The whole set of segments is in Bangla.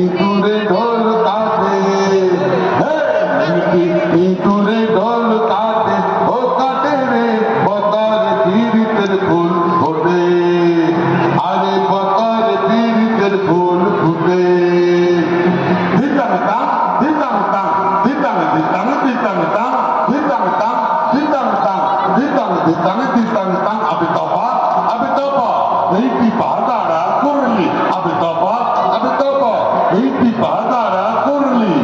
ইঁদুরে ঢোল কাটে, ইঁদুরে ঢোল কাটে, ও কাটে রে বতার পীড়িতের ফুল ফোটে, আরে বতার পীড়িতের ফুল ফুটে। দিতাম তাম দিতাম তাম দিতাম দিতাম দিতাম তাম দিতাম তাম দিতাম তাম দিতাম দিতাম দিতাম তাম আবে তবা এই বিবাদারা করলি, আবে তবা এই বিবাদারা করলি,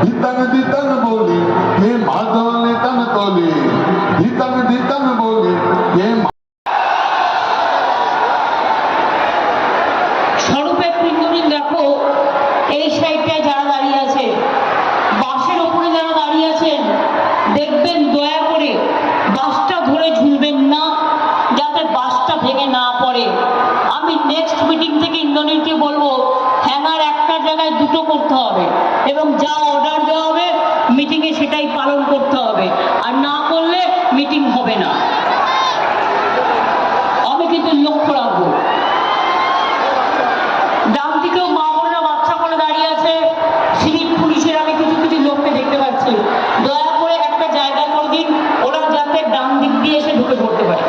দিতাং দিতাং বলি কে মাদল নিতাং তলি, দিতাং দিতাং বলি কে। স্বরূপের পিণ্ডুরিন দেখো, এই সাইডটায় যারা দাঁড়িয়ে আছে, বাসের ওপরে যারা দাঁড়িয়ে আছেন, দেখবেন দয়া করে বাসটা ধরে ঝুলবেন না, যাতে বাসটা ভেঙে না পড়ে। আমি নেক্সট মিটিং থেকে ইন্দ্রনীলকে বলবো হ্যাঙ্গার একটা জায়গায় দুটো করতে হবে, এবং যা অর্ডার দেওয়া হবে মিটিংয়ে সেটাই পালন করতে হবে, আর না করলে মিটিং হবে না। আমি কিন্তু লক্ষ্য রাখবো। ডান দিকেও মা বোনেরা বাচ্চা করে দাঁড়িয়ে আছে, সিভিক পুলিশের আমি কিছু কিছু লোককে দেখতে পাচ্ছি, দয়া করে একটা জায়গা করে দিন, ওরা যাতে ডান দিক দিয়ে এসে ঢুকে পড়তে পারে।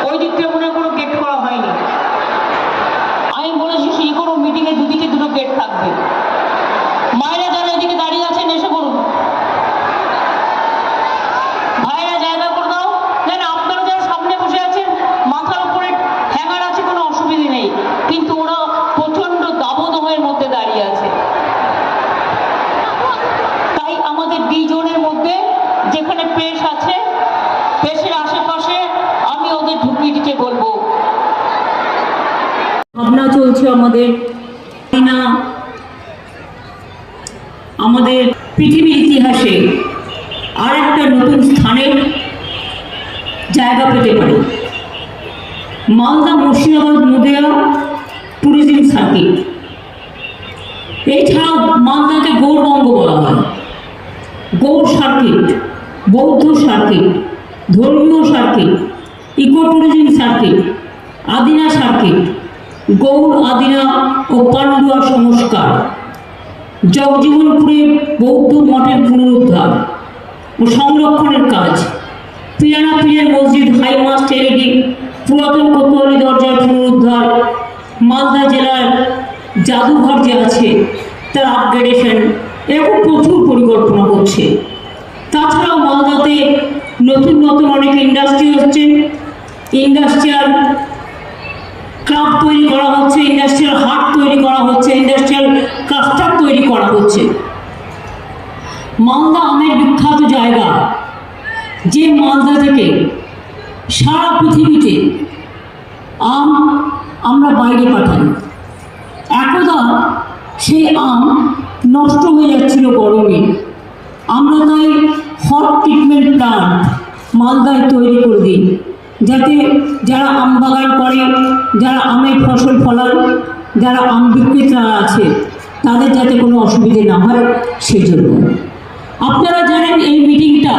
ওই দিক থেকে মনে কোনো গেট করা হয়নি, আমি বলেছি সেই কোনো মিটিংয়ে দুদিকে দুটো গেট থাকবে। মায়েরা যারা এদিকে দাঁড়িয়ে আছেন এসে করুন, ভাইরা জায়গা করে দাও। দেন আপনারা যারা সামনে বসে আছেন, মাথার উপরে হ্যাঙ্গার আছে, কোনো অসুবিধে নেই, কিন্তু ওরা প্রচন্ড দাবদাহের মধ্যে দাঁড়িয়ে আছে। তাই আমাদের দুজনের মধ্যে যেখানে প্রেস আছে, প্রেসের আশেপাশে আমি ওদের ঢুকিয়ে দিতে বলবো। ভাবনা চলছে আমাদের, না আমাদের পৃথিবীর ইতিহাসে আর একটা নতুন স্থানের জায়গা পেতে পারে। মালদা মুর্শিদাবাদ নদিয়া ট্যুরিজম সার্কিট, এছাড়াও মালদাকে গৌরবঙ্গ বলা হয়। গৌর সার্কিট, বৌদ্ধ সার্কিট, ধর্মীয় circuit, eco tourism circuit, Adina circuit, Gaur Adina ও পান্ডুয়া সংস্কার, জগজীবনপুরে বৌদ্ধ মঠের পুনরুদ্ধার ও সংরক্ষণের কাজ, পিরানা পীরের মসজিদ, হাইমাস্ট এলইডি, পুরাতন কোতোয়ালি দরজার পুনরুদ্ধার, মালদা জেলার জাদুঘর যে আছে তার আপগ্রেডেশন, এরকম প্রচুর পরিকল্পনা হচ্ছে। তাছাড়াও মালদাতে নতুন নতুন অনেক ইন্ডাস্ট্রি হচ্ছে, ইন্ডাস্ট্রিয়াল ক্লাব তৈরি করা হচ্ছে, ইন্ডাস্ট্রিয়াল হাট তৈরি করা হচ্ছে, ইন্ডাস্ট্রিয়াল ক্লাস্টার তৈরি করা হচ্ছে। মালদা আমের বিখ্যাত জায়গা, যে মালদা থেকে সারা পৃথিবীতে আম আমরা বাইরে পাঠাই। একদা সেই আম নষ্ট হয়ে যাচ্ছিল গরমে, আমরা তাই হট ট্রিটমেন্ট প্লান্ট মালদায় তৈরি করে দিই, যাতে যারা আম বাগান করে, যারা আমের ফসল ফলান, যারা আম বিক্রেতা আছে, তাদের যাতে কোনো অসুবিধে না হয় সেজন্য। আপনারা জানেন এই মিটিংটা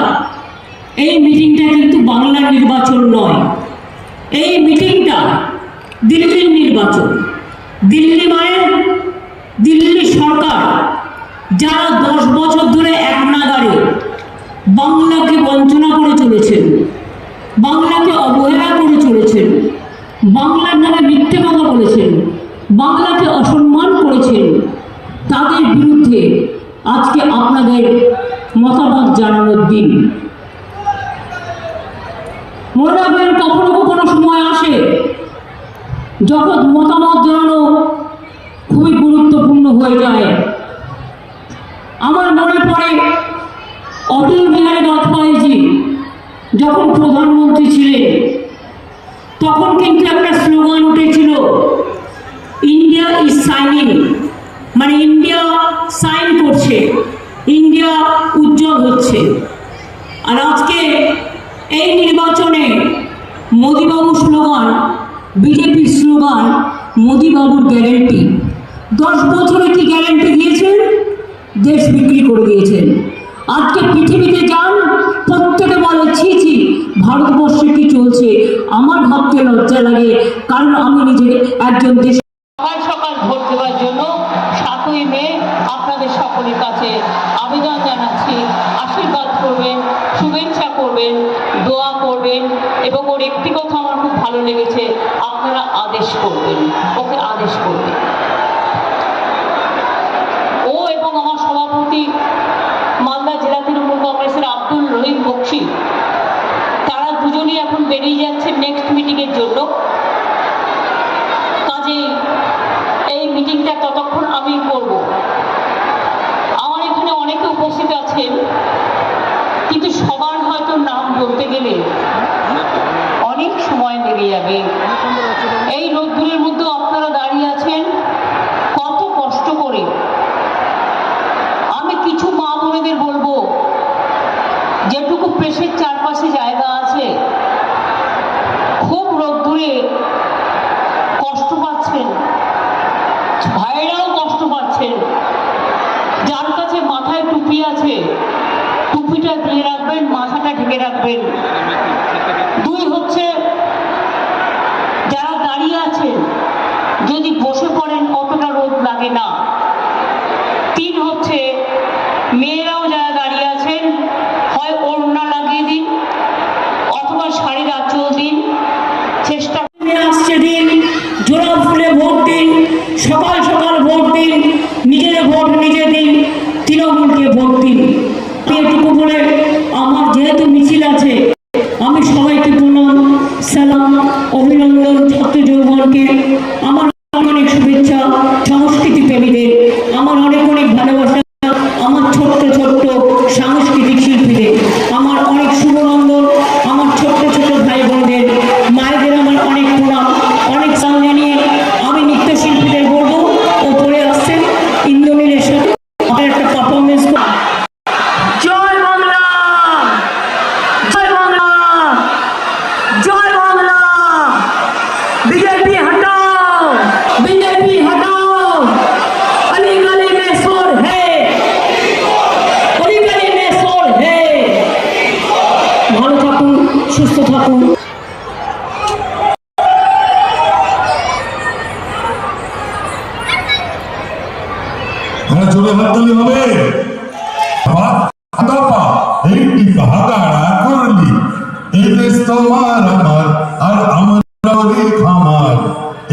কিন্তু বাংলার নির্বাচন নয়, এই মিটিংটা দিল্লির নির্বাচন। দিল্লি মানে দিল্লি সরকার, যারা 10 বছর ধরে এক নাগাড়ে বাংলাকে বঞ্চনা করে চলেছেন, বাংলাকে অবহেলা করে চলেছেন, বাংলার নামে মিথ্যে কথা বলেছেন, বাংলাকে অসম্মান করেছেন, তাদের বিরুদ্ধে আজকে আপনাদের মতামত জানানোর দিন। মনে রাখবেন, কখনো কখনো সময় আসে যখন মতামত জানানো খুবই গুরুত্বপূর্ণ হয়ে যায়। আমার মনে পড়ে অটল বিহারী বাজপেয়ীজি যখন প্রধানমন্ত্রী ছিলেন, তখন কিন্তু একটা স্লোগান উঠেছিল, ইন্ডিয়া ইজ সাইনিং, মানে ইন্ডিয়া সাইন করছে, ইন্ডিয়া উজ্জ্বল হচ্ছে। আর আজকে এই নির্বাচনে মোদিবাবুর স্লোগান, বিজেপির স্লোগান, মোদিবাবুর গ্যারেন্টি। 10 বছরে কি গ্যারেন্টি দিয়েছেন? দেশ বিক্রি করে দিয়েছেন। আজকে পৃথিবীতে যান, প্রত্যেকে বলে ছি ছি ভারতবর্ষে কি চলছে। আমার ভাবতে লজ্জা লাগে, কারণ আমি নিজে একজন দেশ। সকাল সকাল ভোট দেওয়ার জন্য 7ই মে আপনাদের সকলের কাছে আবেদন জানাচ্ছি। আশীর্বাদ করবেন, শুভেচ্ছা করবেন, দোয়া করবেন এবং ওর একটি কথা আমার খুব ভালো লেগেছে, আপনারা আদেশ করবেন, ওকে আদেশ করবেন। ও এবং আমার সভাপতি মালদা জেলা তৃণমূল কংগ্রেসের আব্দুল রহিম বক্সি, তারা দুজনই এখন বেরিয়ে যাচ্ছে নেক্সট মিটিংয়ের জন্য। কাজেই এই মিটিংটা ততক্ষণ আমি করব। আমার এখানে অনেকে উপস্থিত আছেন, কিন্তু সবার হয়তো নাম বলতে গেলে অনেক সময় লেগে যাবে। এই রোদ্দুরের মধ্যে আপনারা দাঁড়িয়ে আছেন কত কষ্ট করে। আমি কিছু মা বোনেদের বলবো, যেটুকু প্রেসের চারপাশে জায়গা আছে, খুব রোদ্দুরে কষ্ট পাচ্ছেন, ভাইয়েরাও কষ্ট পাচ্ছেন। যার কাছে মাথায় টুপি আছে, টুপিটা দিয়ে রাখবেন, মাথাটা ঢেকে রাখবেন। 2 হচ্ছে যারা দাঁড়িয়ে আছেন, যদি বসে পড়েন অতটা রোদ লাগে না। 3 হচ্ছে মেয়েরাও যারা দাঁড়িয়ে আছেন, হয় ওড়না লাগিয়ে দিন অথবা শাড়ির আঁচল দিন। চেষ্টা আসছে দিন, জোড়া ফুলে ভোট দিন, সকাল সকাল ভোট দিন, নিজের ভোট নিজে দিন, তৃণমূলকে ভোট দিন। এটুকু বলে আমার যেহেতু মিছিল আছে, আমি সবাইকে প্রণাম, সালাম, অভিনন্দন। ছাত্র যৌবনকে আমার অনেক শুভেচ্ছা, সংস্কৃতি প্রেমীদের আমার অনেক অনেক ভালোবাসা, আমার ছোট্ট ছোট্ট সাংস্কৃতিক শিল্পীদের আমার অনেক শুভনন্দন, আমার ছোট্ট ছোট ভাই বোনদের মায়েদের আমার অনেক প্রণাম, অনেক সাল জানিয়ে আমি নৃত্যশিল্পীদের বলবো, ওপরে আসছেন ইন্দ্রনীলের সাথে আমার একটা পারফরমেন্স। জয় বাংলা, জয় বাংলা, জয় বাংলা। बीजेपी हटाओ, बीजेपी हटाओ, अली गली में शोर है, अली गली में शोर है। ভালো থাকুন, সুস্থ থাকুন। জোরে হাততালি হবে। একটি কাহাকারা করলি, এ দেশ তোমার আমার আর আমরা গরিব খামার,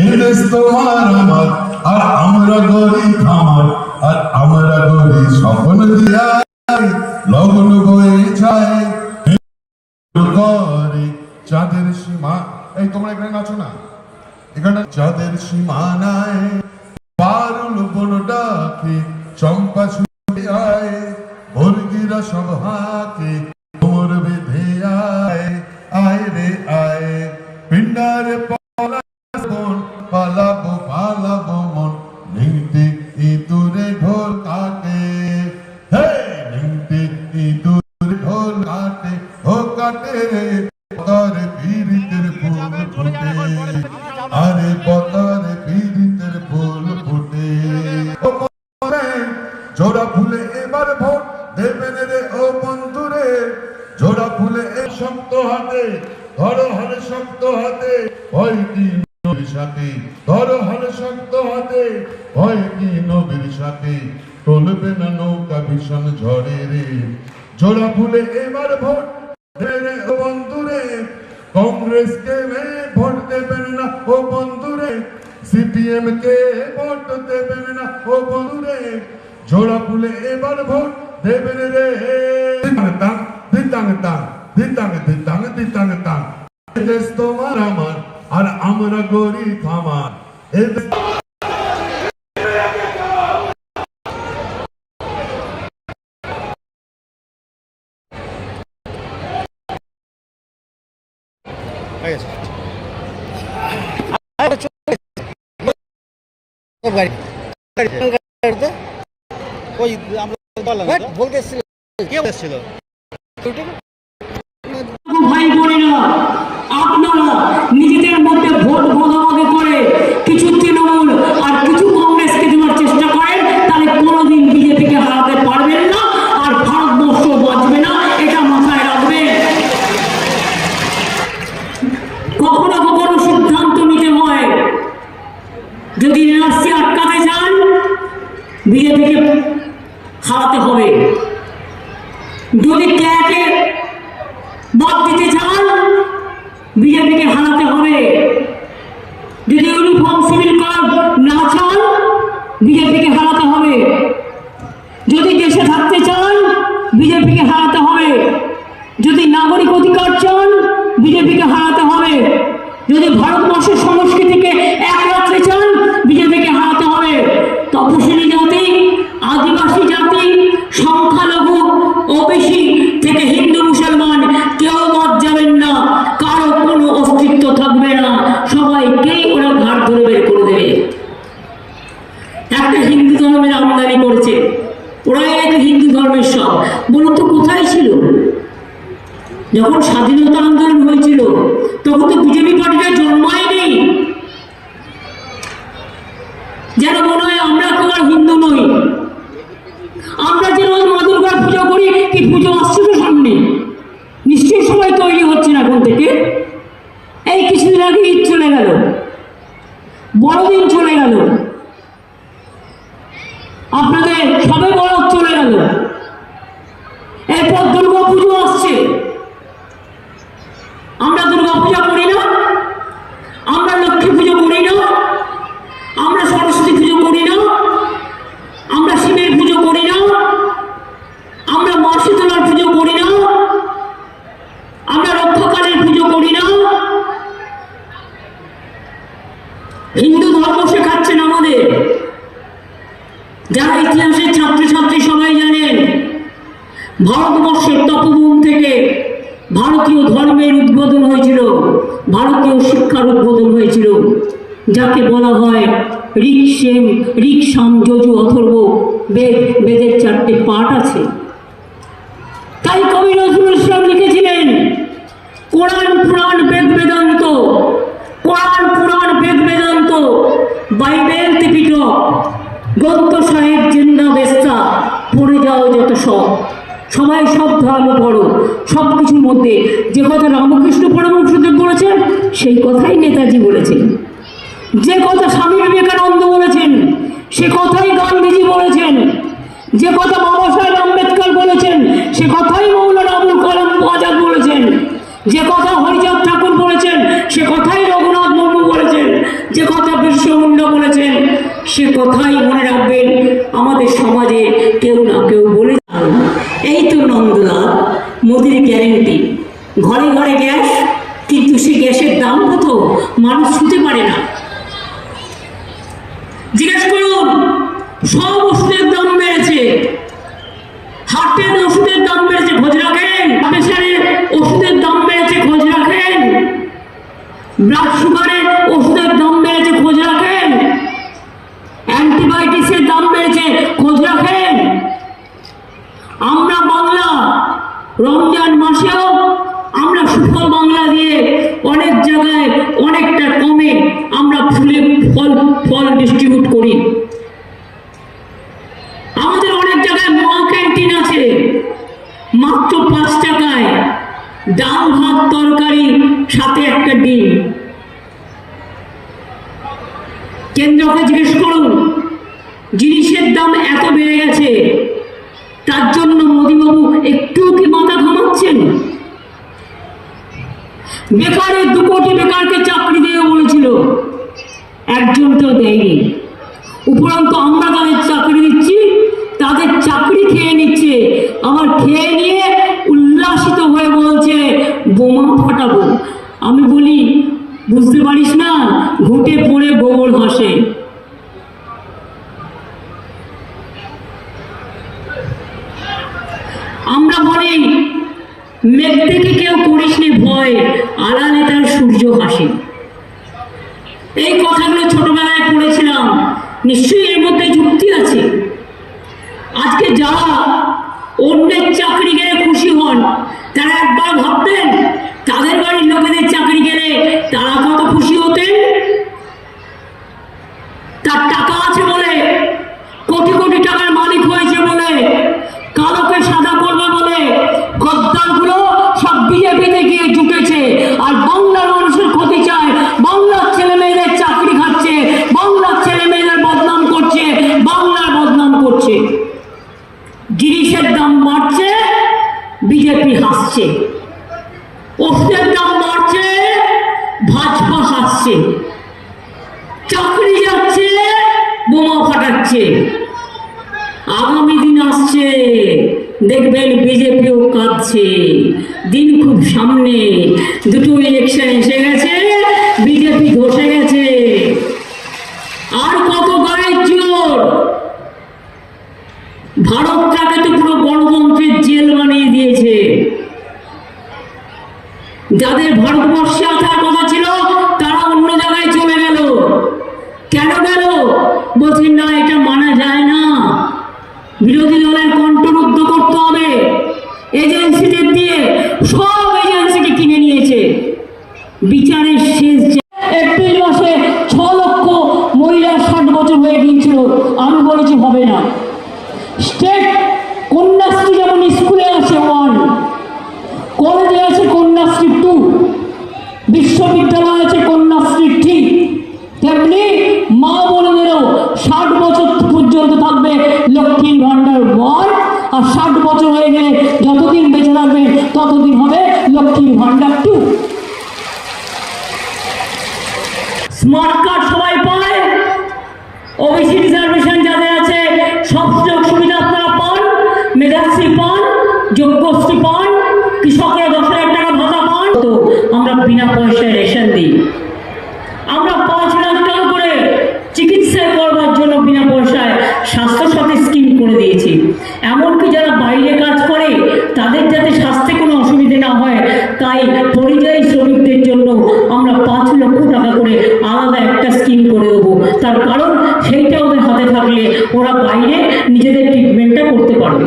এ দেশ তোমার আমার আর আমরা গরিব খামার, আর আমরা গরিব স্বপ্ন দিয়া লগন বয়ে যায় করে চাঁদের সীমা। এই তোমরা এখানে নাচো না, এখানে চাঁদের সীমানায় পারুল বন ডাকে চম্পা ছুটে আয়, মুরগিরা সব হাকে তোমর বেঁধে আয়, আয় রে আয় পিন্ডারে পালাবো পালাবো মন, নিংতে ইঁদুরে ঢোল কাটে, হে নিংতে ইঁদুরে ঢোল কাটে, ও কাটে রে পতারে পীড়িতের ফুল ফুটে, আরে পতারে পীড়িতের ফুল ফুটে। জোড়া ফুলে এবার ভোট দেবেন রে ও বন্ধুরে, জোড়া ফুলে এ শক্ত হাতে ধরো হলে শক্ত হাতে, ভয় কি নবীর সাথে, ধরো হলে শক্ত হাতে, ভয় কি নবীর সাথে, টলবে না নৌকা ভীষণ ঝড়ে রে। জোড়া ফুলে এবার ভোট দেবে রে ও বন্ধুরে, কংগ্রেসকে ভোট দেবেন না ও বন্ধুরে, সিপিএম কে ভোট দেবেন না ও বন্ধুরে, জোড়া ফুলে এবার ভোট দেবেন রে। দিতাং দিতাং তাং দিতাং দিতাং দিতাং তাং, এ দেশ তোমার আমার আর আমরা গরিব খামার, এ দেশ ভাই বোনেরা, আপনারা নিজেদের মধ্যে ভোট ভাগাভাগি করে কিছু তৃণমূল আর কিছু কংগ্রেসকে দেওয়ার চেষ্টা করেন, তাহলে কোনোদিন বিজেপিকে হারাতে পারবেন না, আর ভারতবর্ষ বাঁচবে না, এটা মাথায় রাখবেন। কখনো কখনো সিদ্ধান্ত নিতে হয়, যদি এনআরসি আটকাতে হারাতে হবে। যদি ক্যাকে বাদ দিতে চান, বিজেপিকে হারাতে হবে। যদি ইউনিফর্ম সিভিল কোড না চান, বিজেপিকে হারাতে হবে। যদি দেশে থাকতে চান, বিজেপিকে হারাতে হবে। যদি নাগরিক অধিকার চান, বিজেপিকে হারাতে হবে। যদি ভারতবর্ষের সংস্কৃতিকে এক রাখতে চান, বিজেপিকে হারাতে হবে। তপশিলি জাতি, আদিবাসী জাতি, সংখ্যালঘু, ওবিসি থেকে হিন্দু মুসলমান কেউ বাদ যাবেন না। কারো কোনো অস্তিত্ব থাকবে না, সবাইকেই ওরা ঘাট ধরে বের করে দেবে। একটা হিন্দু ধর্মের আমদানি করেছে, ওরাই একটা হিন্দু ধর্মের সব। বলুন তো কোথায় ছিল? যখন স্বাধীনতা আন্দোলন হয়েছিল তখন তো বিজেপি পার্টিটা জন্মায়নি। যেন মনে হয় আমরা কেউ আর হিন্দু নই। আমরা যে রোজ মা দুর্গার পুজো করি, কি পুজো আসছে তো সামনে, নিশ্চয়ই সবাই তৈরি হচ্ছে না এখন থেকে। এই কিছুদিন আগে ঈদ চলে গেল, বড়দিন চলে গেল, আপনাদের সবে বরফ চলে গেল, এরপর দুর্গা পুজো আসছে। আমরা দুর্গা পূজা করি না, আমরা লক্ষ্মী পুজো করি না, আমরা সরস্বতী পুজো করি না, আমরা শিবের পুজো করি না, আমরা মা শীতলার পুজো করি না, আমরা রক্ষাকালের পুজো করি না। হিন্দু ধর্ম শেখাচ্ছেন আমাদের। যারা ইতিহাসের ছাত্রছাত্রী সবাই জানেন, ভারতবর্ষের তপোবন থেকে ভারতীয় ধর্মের উদ্বোধন হয়েছিল, ভারতীয় শিক্ষার উদ্বোধন হয়েছিল, যাকে বলা হয় ঋক, সাম, যজু, অথর্ব বেদ। বেদের 4টে পাঠ আছে। তাই কবি নজরুল ইসলাম লিখেছিলেন কোরআন পুরাণ বেদ বেদান্ত, কোরআন পুরাণ বেদ বেদান্ত, বাইবেল ত্রিপিটক, গ্রন্থ সাহেব জিন্দা বেস্তা, পড়ে যাও যত সব। সবাই সব ধর্ম পড়ো। সব কিছুর মধ্যে যে কথা রামকৃষ্ণ পরমহংসদেব বলেছেন, সেই কথাই নেতাজি বলেছেন। যে কথা স্বামী বিবেকানন্দ বলেছেন, সে কথাই গান্ধীজি বলেছেন। যে কথা বাবা সাহেব আম্বেদকর বলেছেন, সে কথাই মৌলানা আবুল কালাম আজাদ বলেছেন। যে কথা হরিচাঁদ ঠাকুর বলেছেন, সে কথাই রঘুনাথ মুর্মু বলেছেন। যে কথা বিরসা মুন্ডা বলেছেন, সে কথাই মনে রাখবেন আমাদের সমাজে কেউ না কেউ বলে। এই তো নন্দলাল, মোদির গ্যারেন্টি। ঘরে ঘরে গ্যাস, কিন্তু সে গ্যাসের দাম কত মানুষ ছুঁতে পারে না। জিজ্ঞেস করুন, সব ওষুধের দাম বেড়েছে। হার্টের ওষুধের দাম বেড়েছে, খোঁজ রাখেন? প্রেশারের ওষুধের দাম বেড়েছে, খোঁজ রাখেন? ব্লাড সুগারের ওষুধের দাম বেড়েছে, খোঁজ রাখেন? অ্যান্টিবায়োটিক্সের দাম বেড়েছে, খোঁজ রাখেন? আমরা বাংলা রমজান মাসেও আমরা সুফল বাংলা দিয়ে অনেক জায়গায় অনেকটা কমে আমরা ফল ডিস্ট্রিবিউট করি। আমাদের অনেক জায়গায় মা ক্যান্টিন আছে, মাত্র 5 টাকায় ডাল ভাত তরকারি, সাথে একটা ডিম। কেন্দ্রকে জিজ্ঞেস করুন, জিনিসের দাম এত বেড়ে গেছে, তার জন্য মোদীবাবু একটু কি মাথা ঘামাচ্ছেন? বেকারের 2 কোটি বেকারকে চাকরি দিয়ে বলেছিল, একজনকেও দেয়নি। উপরন্ত আমরা তাদের চাকরি দিচ্ছি, তাদের চাকরি খেয়ে নিচ্ছে। আমার খেয়ে নিয়ে উল্লাসিত হয়ে বলছে বোমা ফাটাবো। আমি বলি, বুঝতে পারিস না, ঘুঁটে পড়ে গোবর হাসে। আমরা বলি, মেঘ থেকে কেউ করিস নে ভয়, আড়ালে তার সূর্য হাসে। এই কথাগুলো ছোটবেলায় পড়েছিলাম, নিশ্চয়ই এর মধ্যে যুক্তি আছে। আজকে যারা অন্যের চাকরি গেলে খুশি হন, তারা একবার ভাবতেন তাদের বাড়ির লোকেদের চাকরি গেলে তারা কত খুশি হতেন। তার টাকা আছে বলে, কোটি কোটি টাকার মালিক হয়েছে বলে, কালোকে সাদা করবে বলে গদ্দারগুলো সব বিজেপিতে গিয়ে জুটেছে। আর বাংলার মানুষের ক্ষতি চায়, বাংলার ছেলে মেয়েদের চাকরি খাচ্ছে, বাংলার ছেলে মেয়েদের বদনাম করছে, বাংলার বদনাম করছে। আসছে, চাকরি যাচ্ছে, বোমা ফাটাচ্ছে। আগামী দিন আসছে, দেখবেন বিজেপিও কাঁদছে। দিন খুব সামনে, দুটো ইলেকশন এসে গেছে, বিজেপি ধসে গেছে। আর কত গায়ের জোর! ভারতটাকে তো পুরো গণতন্ত্রের জেল বানিয়ে দিয়েছে। যাদের ভারতবর্ষে আসার কথা ছিল তারা অন্য জায়গায় চলে গেল। কেন গেল? বলছেন না, এটা মানা যায় না, বিরোধী দলের কণ্ঠরুদ্ধ করতে হবে। এজেন্সিদের দিয়ে সব এজেন্সিকে কিনে নিয়েছে। বিচারের শেষ এপ্রিল মাসে 6 লক্ষ মহিলা 60 বছর হয়ে গিয়েছিল। আমি বলেছি হবে না। স্টেট কন্যাশ্রী যেমন স্কুলে আছে 1, কলেজে আছে কন্যাশ্রী 2, বিশ্ববিদ্যালয় আছে কন্যাশ্রী 3, তেমনি মা বোনেদেরও 60 বছর পর্যন্ত থাকবে লক্ষ্মীর ভান্ডার 1, আর 60 বছর হয়ে গেলে যতদিন বেঁচে থাকবে ততদিন হবে লক্ষ্মীর ভান্ডার 2। স্মার্ট কার্ড সবাই পায়, ওবিসি রিজার্ভেশন যাদের আছে সব সুযোগ সুবিধা আপনারা পান, মেধাশ্রী পান, যোগ্যশ্রী পান, কৃষকরা 10,000 টাকা ভাতা পান। তো আমরা বিনা পয়সায় রেশন দিই। আমরা 5 লাখ টাকা করে চিকিৎসা করবার জন্য বিনা পয়সায় স্বাস্থ্যসাথী স্কিম করে দিয়েছি। এমনকি যারা বাইরে কাজ করে তাদের যাতে স্বাস্থ্যে কোনো অসুবিধে না হয়, তাই পরিযায়ী শ্রমিকদের জন্য আমরা 5 লক্ষ টাকা করে আলাদা একটা স্কিম করে দেবো। তার কারণ সেইটা ওদের হাতে থাকলে ওরা বাইরে নিজেদের ট্রিটমেন্টটা করতে পারবে।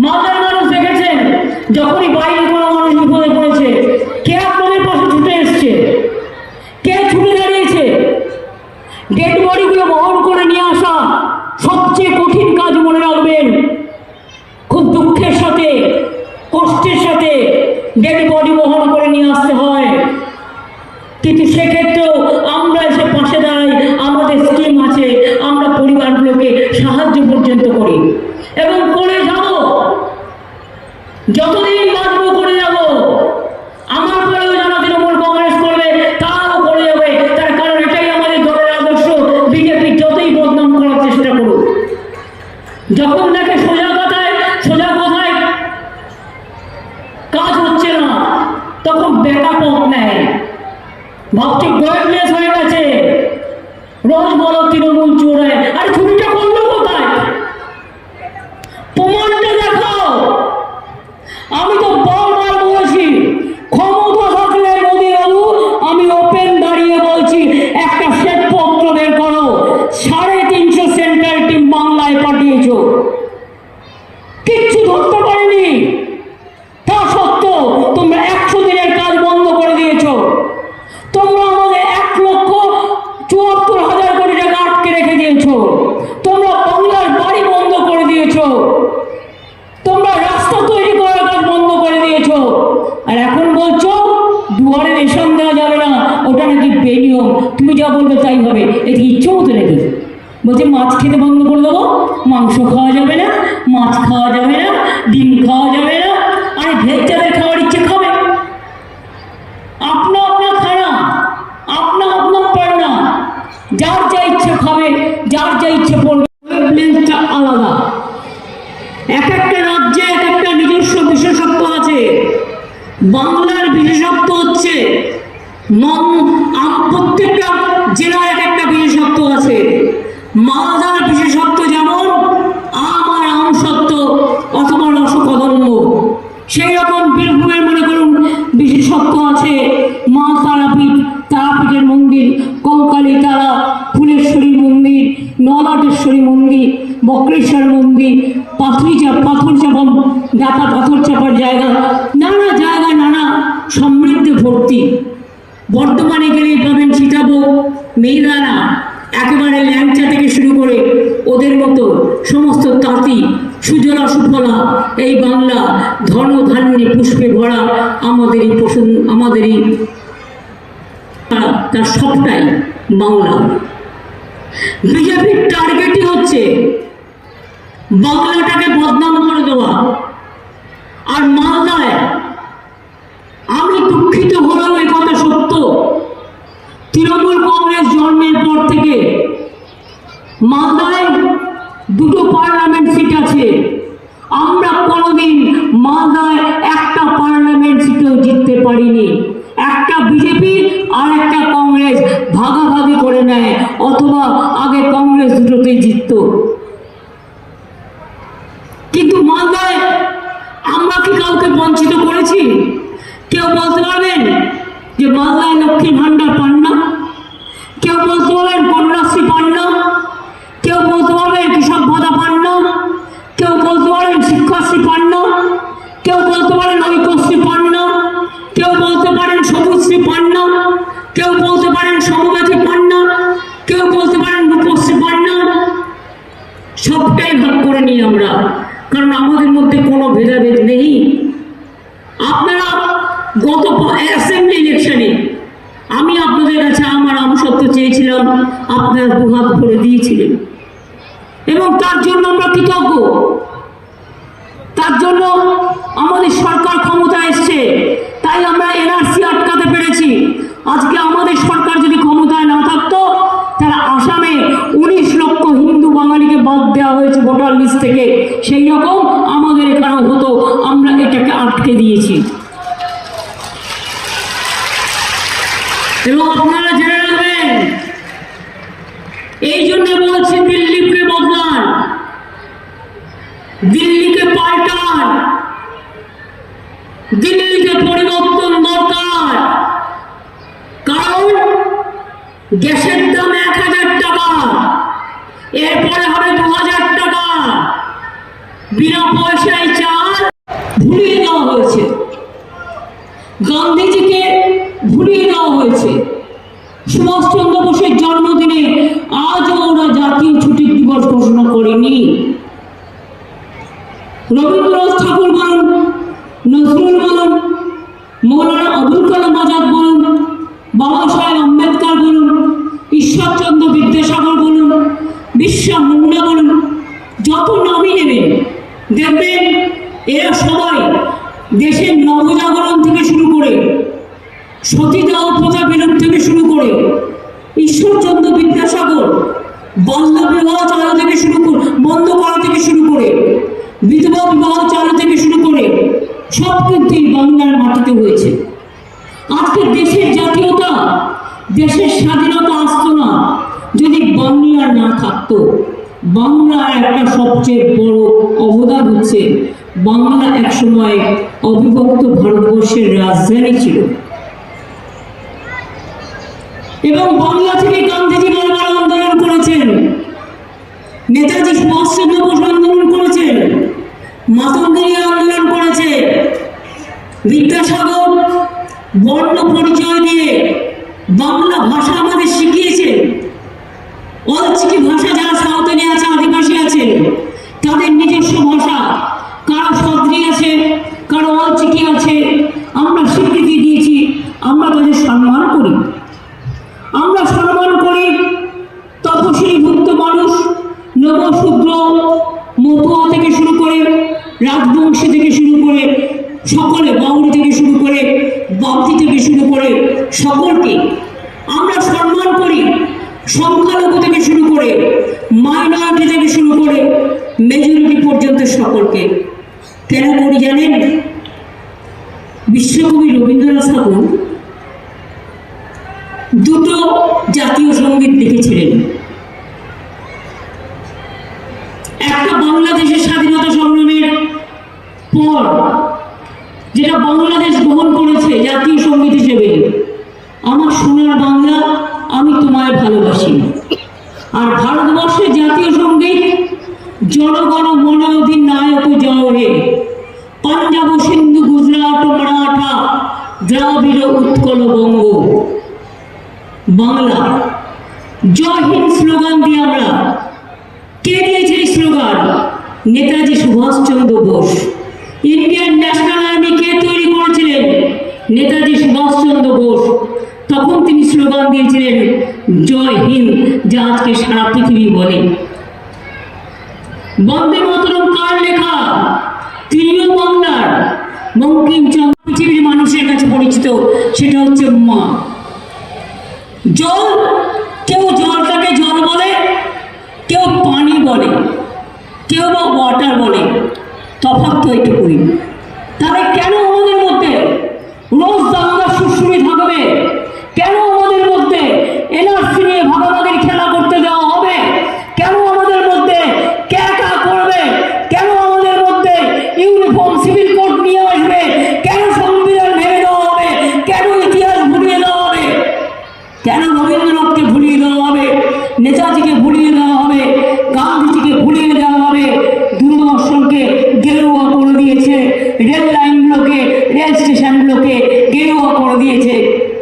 মালদার মানুষ দেখেছেন, যখনই বাইরে কোনো মানুষ বিপদে পড়েছে, কে আপনাদের পাশে ছুটে এসছে? কে ছুটে দাঁড়িয়েছে? ডেড বডিগুলো বহন করে নিয়ে আসা সবচেয়ে কঠিন কাজ, মনে রাখবেন। খুব দুঃখের সাথে, কষ্টের সাথে ডেড বডি বহন করে নিয়ে আসতে হয়, কিন্তু সেক্ষেত্রেও আমরা এসে পাশে দাঁড়াই। আমাদের স্কিম আছে, আমরা পরিবারগুলোকে সাহায্য পর্যন্ত করি এবং করে যাব। যতদিন বাঁচবো করে যাব। আমার পরেও যারা তৃণমূল কংগ্রেস করবে তারাও করে যাবে। তার কারণ এটাই আমাদের দলের আদর্শ। বিজেপি যতই বদনাম করার চেষ্টা করুক, যখন দেখে সোজা কথায় কাজ হচ্ছে না, তখন বেকা পথ নেয়। ভাবছি গয়েবলেস হয়ে গেছে। রোজ বলো তৃণমূল চোরায়, আর ছুরিটা করলো কোথায়? প্রমাণটা দেখাও। আমি তো বারবার বলেছি, ক্ষমতা থাকলে মোদী বাবু, আমি ওপেন দাঁড়িয়ে বলছি, একটা শ্বেতপত্র বের করো। 350 সেন্ট্রাল টিম বাংলায় পাঠিয়েছ, কিচ্ছু ধরতে পারেনি। তা সত্ত্বেও তোমরা 100 দিনের কাজ বন্ধ করে দিয়েছ। তোমরা আমাদের 1,74,000 কোটি টাকা আটকে রেখে দিয়েছ। তোমরা বাংলার বাড়ি বন্ধ করে দিয়েছ। তোমরা রাস্তা তৈরি করার কাজ বন্ধ করে দিয়েছ। আর এখন বলছো দুয়ারে রেশন দেওয়া যাবে না, ওটা নাকি বেনিয়ম। তুমি যা বলবে তাই হবে। এটা ইচ্ছে হতো নাকি? বলছে মাছ খেতে বন্ধ করে দেবো, মাংস খাওয়া যাবে না, মাছ খাওয়া যাবে না, ডিম খাওয়া যাবে না। আরে ভেজ যাদের খাওয়ার ইচ্ছে খাবে, আপনা খানা, আপনা পারে না। যার যা ইচ্ছে খাবে, যার যা ইচ্ছে পড়বে। ওয়েবলেন্থটা আলাদা। এক একটা রাজ্যে এক একটা নিজস্ব বিশেষত্ব আছে। বাংলার বিশেষত্ব হচ্ছে প্রত্যেকটা জেলার এক একটা বিশেষত্ব আছে। মালদার বিশেষত্ব যেমন আম আর আমসত্ব অথবা রসকদম্ব, সেই রকম বীরভূমের মনে করুন বিশেষত্ব আছে মা তারাপীঠের মন্দির, কঙ্কালী তারা, ফুলেশ্বরী মন্দির, নলাটেশ্বরী মন্দির, বক্রেশ্বর মন্দির, পাথর চাপার জায়গা, নানা জায়গা নানা সমৃদ্ধ ভর্তি। বর্ধমানে গেলেই পাবেন সীতাভোগ, মেয়েদানা, একেবারে ল্যাংচা থেকে শুরু করে ওদের মতো সমস্ত তাঁতি, সুজলা সুফলা। এই বাংলা ধন ধান্যে পুষ্পে ভরা, আমাদেরই তার সবটাই বাংলা। বিজেপির টার্গেটই হচ্ছে বাংলাটাকে বদনাম করে দেওয়া। আর মালদায় আমি দুঃখিত হলেও এই কথা লক্ষ্মী ভাণ্ডার পান না, কেউ বলতে পারবেন কন্যাশ্রী পান না, কেউ বলতে পারবেন কৃষক ভাতা পান না, কেউ বলতে পারেন শিক্ষাশ্রী পান না, কেউ বলতে পারেন ঐক্যশ্রী পান না, কেউ বলতে পারেন সবুজশ্রী পান না, কেউ বলতে পারেন সমব্যথী পান না, কেউ বলতে পারেন রূপশ্রী পান না। সবটাই ভাগ করে নিই আমরা, কারণ আমাদের মধ্যে কোনো ভেদাভেদ নেই। আপনারা গত অ্যাসেম্বলি ইলেকশনে আমি আপনাদের কাছে আমার আমসত্ব চেয়েছিলাম, আপনারা দুহাত ভরে দিয়েছিলেন এবং তার জন্য আমরা কৃতজ্ঞ। তার জন্য আমাদের সরকার ক্ষমতা এসছে, তাই আমরা এনআরসি আটকাতে পেরেছি। আজকে আমাদের সরকার যদি ক্ষমতায় না থাকতো, তারা আসামে 19 লক্ষ হিন্দু বাঙালিকে বাদ দেওয়া হয়েছে ভোটার লিস্ট থেকে, সেই রকম আমাদের এখানেও হতো, আমরা এটাকে আটকে দিয়েছি। এবং আপনারা জেনে রাখবেন, এই জন্য বলছি দিল্লিকে বদলান, দিল্লিকে পাল্টান, দিল্লিকে পরিবর্তন দরকার। কারণ গ্যাসের দাম 1000 টাকা, এরপরে হবে 2000 টাকা, বিনা পয়সায় চাল ভুলিয়ে দেওয়া হয়েছে, গান্ধীজিকে ভুলিয়ে দেওয়া হয়েছে। সুভাষচন্দ্র বোসের জন্মদিনে আজও ওরা জাতীয় ছুটির দিবস ঘোষণা করেনি। রবীন্দ্রনাথ ঠাকুর বলুন, নজরুল বলুন, মৌলানা আবুল কালাম আজাদ বলুন, বাবা সাহেব আম্বেদকর বলুন, ঈশ্বরচন্দ্র বিদ্যাসাগর বলুন, বিরসা মুন্ডা বলুন, যত নামই নেবেন দেখবেন এরা সবাই দেশের নবজাগরণ থেকে শুরু করে, সতীদাহ প্রথা বিলোপ থেকে শুরু করে, ঈশ্বরচন্দ্র বিদ্যাসাগর বাল্য বিবাহ চালু থেকে শুরু করে, বন্ধ করা থেকে শুরু করে, বিধবা বিবাহ চালু থেকে শুরু করে, সব কিন্তু বাংলার মাটিতে হয়েছে। আজকে দেশের জাতীয়তা, দেশের স্বাধীনতা আসতো না যদি বাংলা না থাকতো। বাংলার একটা সবচেয়ে বড় অবদান হচ্ছে, বাংলা একসময় অবিভক্ত ভারতবর্ষের রাজধানী ছিল এবং বাংলা থেকে গান্ধীজি বারবার আন্দোলন করেছেন, নেতাজি সুভাষচন্দ্র বোস আন্দোলন করেছেন, মাতঙ্গিনী আন্দোলন করেছে, বিদ্যাসাগর বর্ণ পরিচয় দিয়ে বাংলা ভাষা আমাদের শিখিয়েছেন। অলচিকি ভাষা যারা সাঁওতালি আছে, আদিবাসী আছে, তাদের নিজস্ব ভাষা, কারো সদ্রি আছে, কারো অলচিকি আছে, আমরা স্বীকৃতি দিয়েছি, আমরা তাদের সম্মান করি। আমরা সম্মান করি তপশিলীভুক্ত মানুষ, নবশূদ্র, মতুয়া থেকে শুরু করে, রাজবংশী থেকে শুরু করে, সকলে বাউরি থেকে শুরু করে, বাপ্তি থেকে শুরু করে, সকলকে আমরা সম্মান করি। সংখ্যালঘু থেকে শুরু করে, মাইনরিটি থেকে শুরু করে, মেজরিটি পর্যন্ত সকলকে। কেন করি জানেন? বিশ্বকবি রবীন্দ্রনাথ ঠাকুর দুটো জাতীয় সঙ্গীত লিখেছিলেন। একটা বাংলাদেশের স্বাধীনতা সংগ্রামের পর, যেটা বাংলাদেশ গ্রহণ করেছে জাতীয় সঙ্গীত হিসেবে, আমার সোনার বাংলা আমি তোমায় ভালোবাসি। আর ভারতবর্ষের জাতীয় সঙ্গীত জনগণ মন অধিনায়ক জয় হে, পাঞ্জাব সিন্ধু গুজরাট মারাঠা দ্রাবিড় উৎকল বঙ্গ। বাংলা জয় হিন্দ স্লোগান দিয়ে আমরা, কে দিয়েছে এই slogan? Netaji Subhash Chandra Bose. Indian National Army কে তৈরি করেছিলেন? নেতাজি সুভাষচন্দ্র বোস। তখন তিনি স্লোগান দিয়েছিলেন জয় হিন্দ, যা আজকে সারা পৃথিবী বলে। বন্দে মাতরম কার লেখা? তিনিও বাংলার। বঙ্কিমচন্দ্র পৃথিবীর মানুষের কাছে পরিচিত, সেটা হচ্ছে মা। জল, কেউ জলটাকে জল বলে, কেউ পানি বলে, কেউ বা ওয়াটার বলে, তফাৎ তো এইটুকুই। তাহলে কেন আমাদের মধ্যে রোজ দাঙ্গা সুরসুরি থাকবে? কেন আমাদের মধ্যে এনআরসি নিয়ে ভাগাভাগির খেলা করতে দেওয়া হবে? কেন আমাদের মধ্যে ক্যাকা করবে? কেন আমাদের মধ্যে ইউনিফর্ম সিভিল কোড নিয়ে আসবে? কেন সংবিধান ভেঙে দেওয়া হবে? কেন ইতিহাস ভুলিয়ে দেওয়া হবে? কেন রবীন্দ্রনাথকে ভুলিয়ে দেওয়া হবে, নেতাজিকে ভুলিয়ে দেওয়া হবে, গান্ধীজিকে ভুলিয়ে দেওয়া হবে? দূরদর্শনকে গেরুয়া করে দিয়েছে, রেল লাইনগুলোকে, রেল স্টেশনগুলোকে গেরুয়া করে দিয়েছে।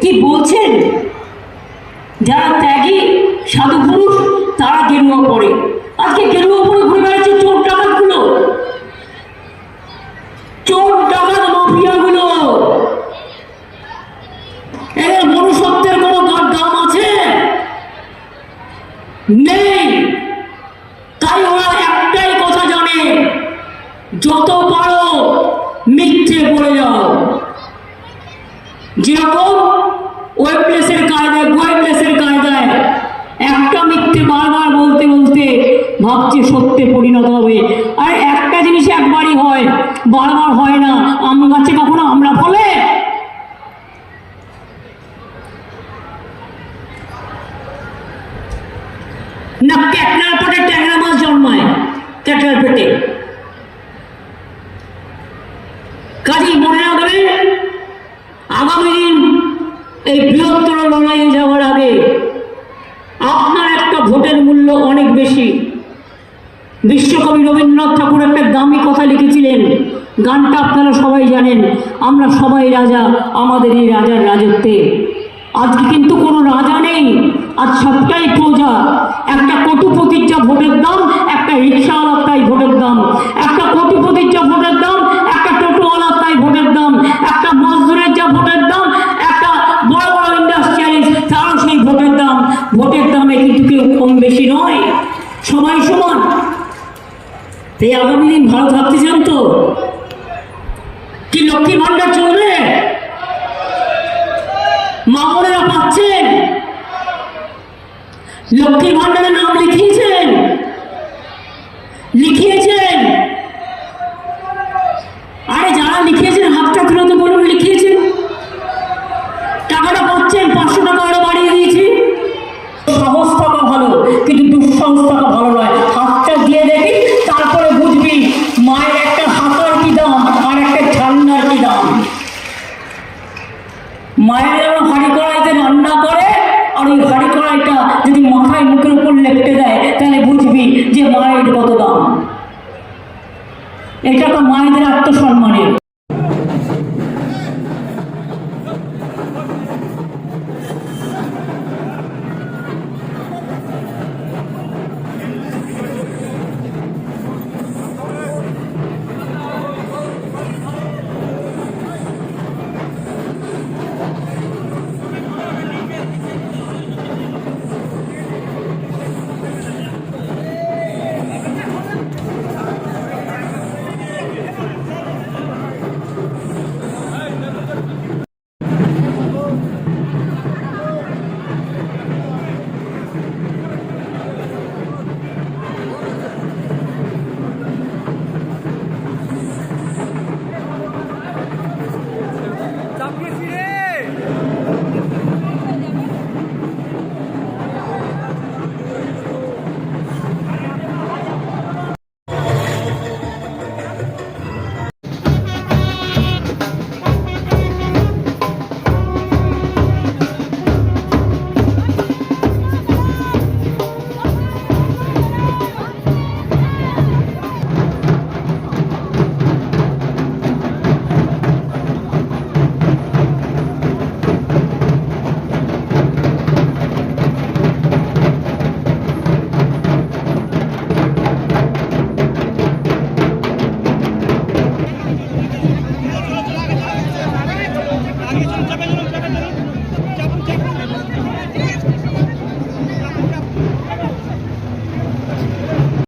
কি বলছেন? যারা ত্যাগী সাধু পুরুষ তারা গেরুয়া পরে, আজকে গেরুয়া পরে ঘুরে বেড়াচ্ছে চোর ডাকাতগুলো, চোর ডাকাত মাফিয়াগুলো। এদের মনুষ্যত্বের কোনো দাম আছে? নেই। তাই ওরা একটাই কথা জানে, যত পারো মিথ্যে বলে যাও। যেরকম ওয়েবলেসের কায়দায় একটা মিথ্যে বারবার বলতে বলতে ভাবছে সত্যে পরিণত হবে। আর একটা জিনিস একবারই হয়, বারবার হয় না। আম গাছে কখনো আমরা ফলে? না ক্যাটনার পেটে ট্যাংরা মাছ জন্মায়, ক্যাটনার পেটে। কাজেই মনে রাখবেন, আগামী দিন এই বৃহত্তর লড়াইয়ে যাওয়ার আগে আপনার একটা ভোটের মূল্য অনেক বেশি। বিশ্বকবি রবীন্দ্রনাথ ঠাকুর একটা দামি কথা লিখেছিলেন, গানটা আপনারা সবাই জানেন, আমরা সবাই রাজা আমাদের এই রাজার রাজত্বে। আজকে কিন্তু কোনো রাজা নেই, আজ সবটাই প্রজা। একটা কোটিপতির যা ভোটের দাম, একটা রিক্সাওয়ালার তাই ভোটের দাম। একটা কোটিপতির যা ভোটের দাম, একটা টোটোওয়ালার তাই ভোটের দাম। একটা মজদুরের যা ভোটের দাম, একটা বড় বড় ইন্ডাস্ট্রিয়ালিস্ট তারও সেই ভোটের দাম। ভোটের দামে কিন্তু কেউ কম বেশি নয়, সবাই সমান। এই আগামী দিন ভালো থাকতে চান তো? কি লক্ষ্মী ভান্ডার চলবে? মা বোনেরা পাচ্ছেন? লক্ষ্মী ভান্ডারের নাম লিখিয়েছেন? আরে যারা লিখিয়েছেন হাতটা তুলে বলুন লিখিয়েছেন। টাকাটা পাচ্ছেন, 500 টাকা আরো বাড়িয়ে দিয়েছি। সাহস থাকা ভালো, কিন্তু দুঃসাহস থাকা ভালো নয়। হাতটা দিয়ে দেখি, তারপরে বুঝবি মায়ের একটা হাতার কি দাম আর একটা ঠান্ডার কি দাম। মায়ের যেমন হাঁড়ি কড়াইতে রান্না করে, আর ওই হাঁড়ি কড়াইটা যদি মাথায় মুখের উপর লেপটে দেয়, তাহলে বুঝবি যে মায়ের কত দাম। এটা তো মায়েদের আত্মসম্মানের।